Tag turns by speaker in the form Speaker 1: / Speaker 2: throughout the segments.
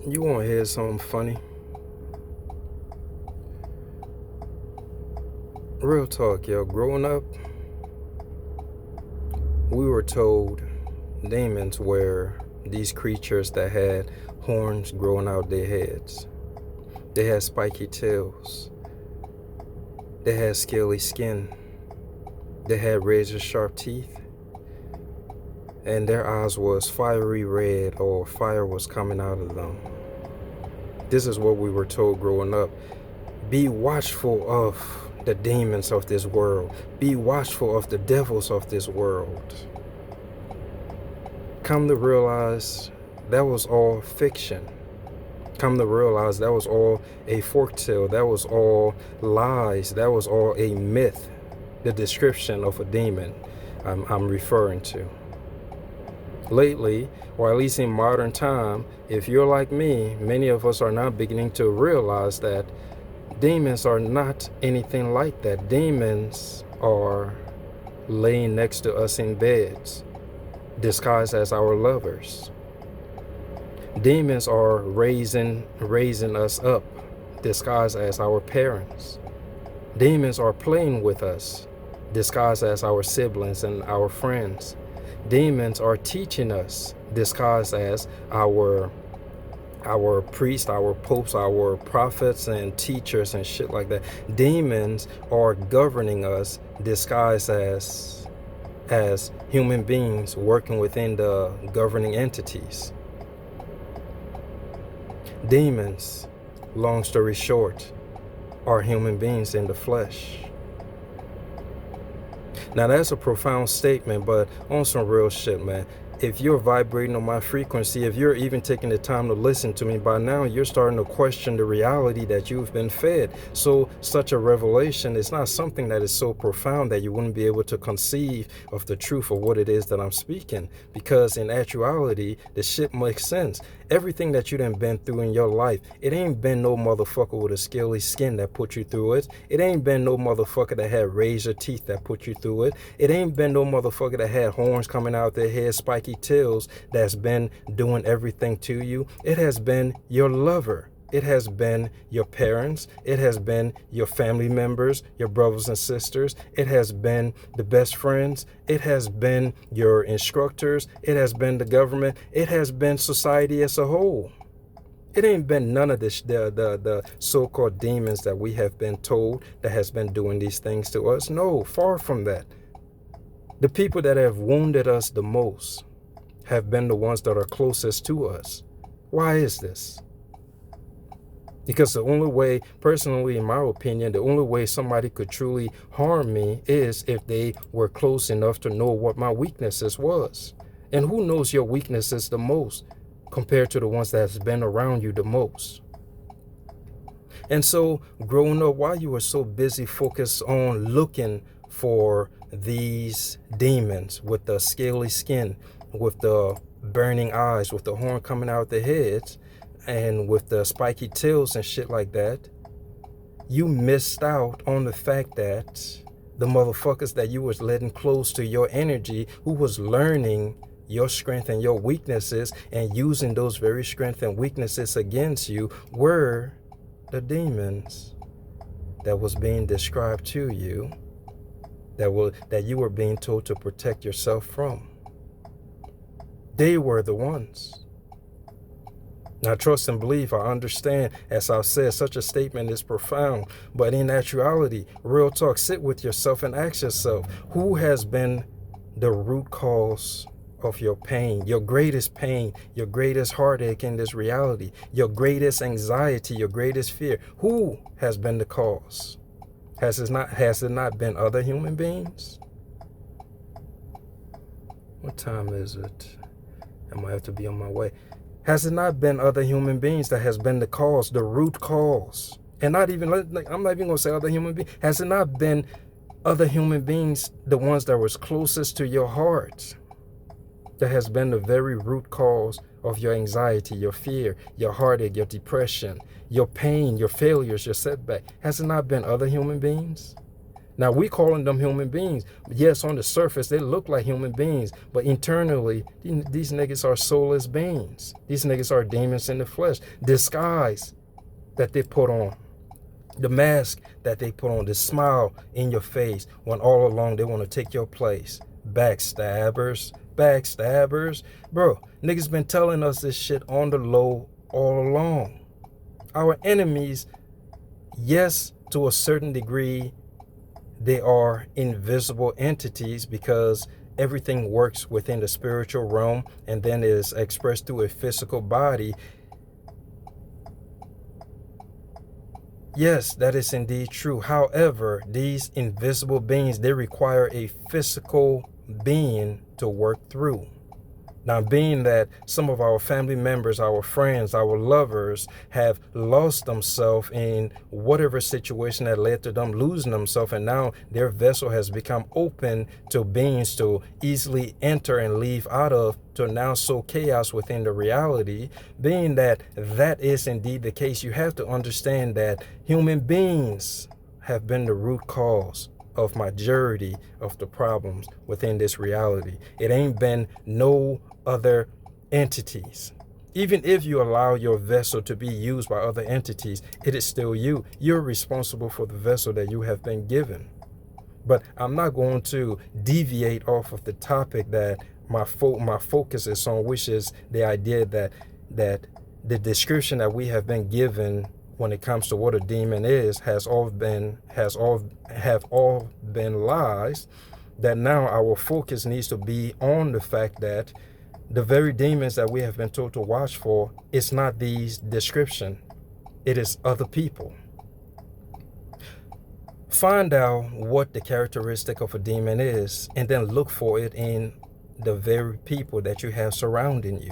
Speaker 1: You want to hear something funny? Real talk, yo. Growing up, we were told demons were these creatures that had horns growing out their heads. They had spiky tails. They had scaly skin. They had razor sharp teeth. And their eyes was fiery red, or fire was coming out of them. This is what we were told growing up. Be watchful of the demons of this world. Be watchful of the devils of this world. Come to realize that was all fiction. Come to realize that was all a forktale. That was all lies. That was all a myth. The description of a demon I'm referring to. Lately, or at least in modern time, if you're like me, many of us are now beginning to realize that demons are not anything like that. Demons are laying next to us in beds, disguised as our lovers. Demons are raising us up, disguised as our parents. Demons are playing with us, disguised as our siblings and our friends. Demons are teaching us, disguised as our priests, our popes, our prophets and teachers and shit like that. Demons are governing us, disguised as human beings working within the governing entities. Demons, long story short, are human beings in the flesh. Now that's a profound statement, but on some real shit, man. If you're vibrating on my frequency, if you're even taking the time to listen to me, by now you're starting to question the reality that you've been fed. So such a revelation is not something that is so profound that you wouldn't be able to conceive of the truth of what it is that I'm speaking. Because in actuality, the shit makes sense. Everything that you done been through in your life, it ain't been no motherfucker with a scaly skin that put you through it. It ain't been no motherfucker that had razor teeth that put you through it. It ain't been no motherfucker that had horns coming out their head, spiky tails, that's been doing everything to you. It has been your lover. It has been your parents. It has been your family members, your brothers and sisters. It has been the best friends. It has been your instructors. It has been the government. It has been society as a whole. It ain't been none of this, the so-called demons that we have been told that has been doing these things to us. No, far from that. The people that have wounded us the most have been the ones that are closest to us. Why is this? Because the only way, personally, in my opinion, the only way somebody could truly harm me is if they were close enough to know what my weaknesses was. And who knows your weaknesses the most compared to the ones that's been around you the most? And so growing up, while you were so busy focused on looking for these demons with the scaly skin, with the burning eyes, with the horn coming out their heads, and with the spiky tails and shit like that, you missed out on the fact that the motherfuckers that you was letting close to your energy, who was learning your strength and your weaknesses and using those very strengths and weaknesses against you, were the demons that was being described to you, that you were being told to protect yourself from. They were the ones. Now, trust and believe, I understand, as I've said, such a statement is profound. But in actuality, real talk, sit with yourself and ask yourself, who has been the root cause of your pain, your greatest heartache in this reality, your greatest anxiety, your greatest fear? Who has been the cause? Has it not been other human beings? What time is it? I might have to be on my way. Has it not been other human beings that has been the cause, the root cause? And I'm not even going to say other human beings. Has it not been other human beings, the ones that was closest to your heart, that has been the very root cause of your anxiety, your fear, your heartache, your depression, your pain, your failures, your setback? Has it not been other human beings? Now we calling them human beings. Yes, on the surface they look like human beings, but internally these niggas are soulless beings. These niggas are demons in the flesh, disguise that they put on, the mask that they put on, the smile in your face when all along they want to take your place. Backstabbers, backstabbers. Bro, niggas been telling us this shit on the low all along. Our enemies, yes, to a certain degree, they are invisible entities because everything works within the spiritual realm and then is expressed through a physical body. Yes, that is indeed true. However, these invisible beings, they require a physical being to work through. Now, being that some of our family members, our friends, our lovers have lost themselves in whatever situation that led to them losing themselves, and now their vessel has become open to beings to easily enter and leave out of, to now sow chaos within the reality. Being that that is indeed the case, you have to understand that human beings have been the root cause of majority of the problems within this reality. It ain't been no other entities. Even if you allow your vessel to be used by other entities, it is still you. You're responsible for the vessel that you have been given. But I'm not going to deviate off of the topic that my focus is on, which is the idea that the description that we have been given when it comes to what a demon is have all been lies. That now our focus needs to be on the fact that the very demons that we have been told to watch for, it's not these description, it is other people. Find out what the characteristic of a demon is and then look for it in the very people that you have surrounding you.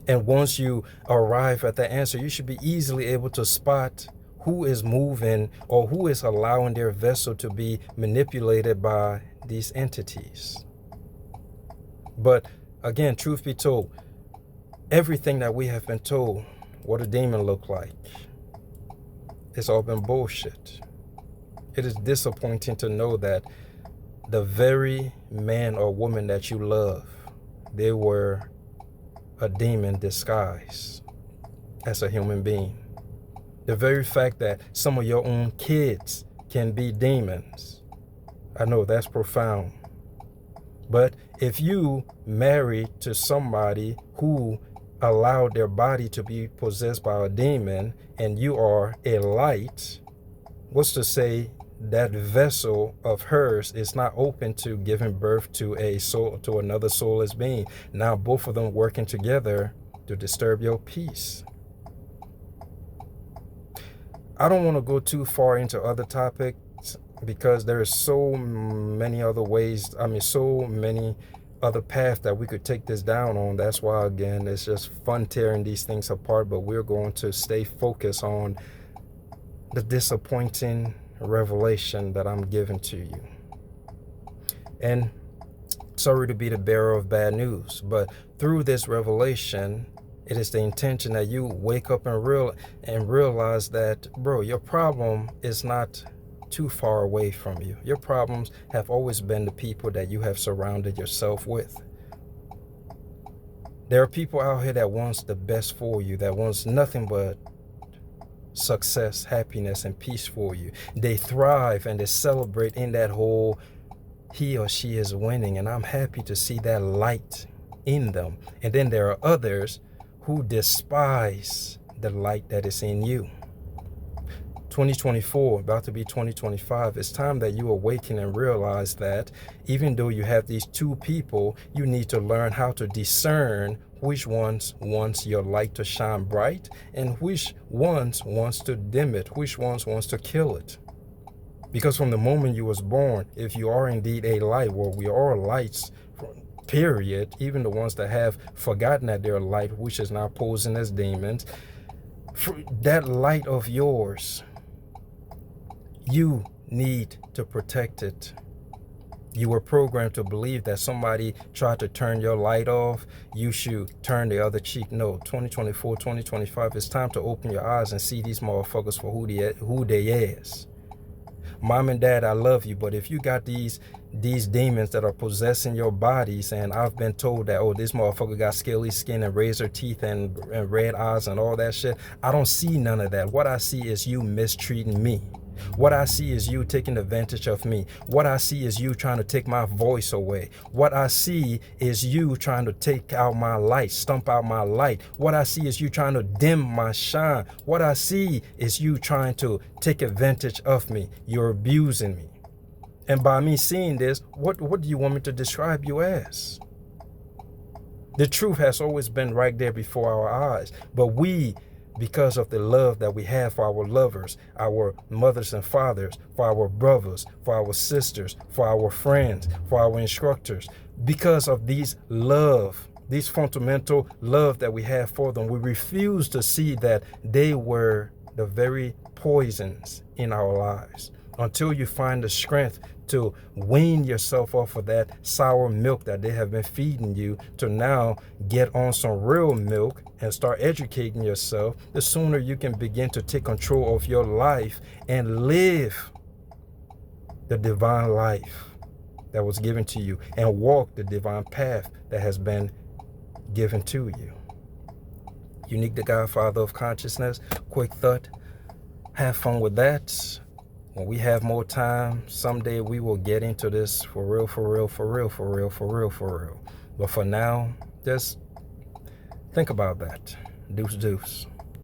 Speaker 1: And once you arrive at the answer, you should be easily able to spot who is moving or who is allowing their vessel to be manipulated by these entities. But again, truth be told, everything that we have been told what a demon look like, it's all been bullshit. It is disappointing to know that the very man or woman that you love, they were a demon disguised as a human being. The very fact that some of your own kids can be demons, I know that's profound. But if you marry to somebody who allowed their body to be possessed by a demon and you are a light, what's to say that vessel of hers is not open to giving birth to a soul, to another soulless being? Now both of them working together to disturb your peace. I don't want to go too far into other topics because there is so many other ways, so many other paths that we could take this down on. That's why, again, it's just fun tearing these things apart, but we're going to stay focused on the disappointing revelation that I'm giving to you. And sorry to be the bearer of bad news, but through this revelation, it is the intention that you wake up and realize that, bro, your problem is not too far away from you. Your problems have always been the people that you have surrounded yourself with. There are people out here that wants the best for you, that wants nothing but success, happiness, and peace for you. They thrive and they celebrate in that whole he or she is winning, and I'm happy to see that light in them. And then there are others who despise the light that is in you. 2024, about to be 2025, it's time that you awaken and realize that even though you have these two people, you need to learn how to discern which ones wants your light to shine bright and which ones wants to dim it, which ones wants to kill it. Because from the moment you was born, if you are indeed a light, well, we are lights, period, even the ones that have forgotten that they're light, which is now posing as demons, that light of yours, you need to protect it. You were programmed to believe that somebody tried to turn your light off, you should turn the other cheek. No, 2024, 2025, it's time to open your eyes and see these motherfuckers for who they is. Mom and dad, I love you, but if you got these demons that are possessing your bodies, and I've been told that, oh, this motherfucker got scaly skin and razor teeth and red eyes and all that shit, I don't see none of that. What I see is you mistreating me. What I see is you taking advantage of me. What I see is you trying to take my voice away. What I see is you trying to take out my light, stump out my light. What I see is you trying to dim my shine. What I see is you trying to take advantage of me. You're abusing me. And by me seeing this, what do you want me to describe you as? The truth has always been right there before our eyes. But we, because of the love that we have for our lovers, our mothers and fathers, for our brothers, for our sisters, for our friends, for our instructors, because of these fundamental love that we have for them, we refuse to see that they were the very poisons in our lives. Until you find the strength to wean yourself off of that sour milk that they have been feeding you, to now get on some real milk and start educating yourself, the sooner you can begin to take control of your life and live the divine life that was given to you and walk the divine path that has been given to you. Unique, the Godfather of Consciousness. Quick thought. Have fun with that. When we have more time, someday we will get into this for real, for real, for real, for real, for real, for real. But for now, just think about that. Deuce, deuce.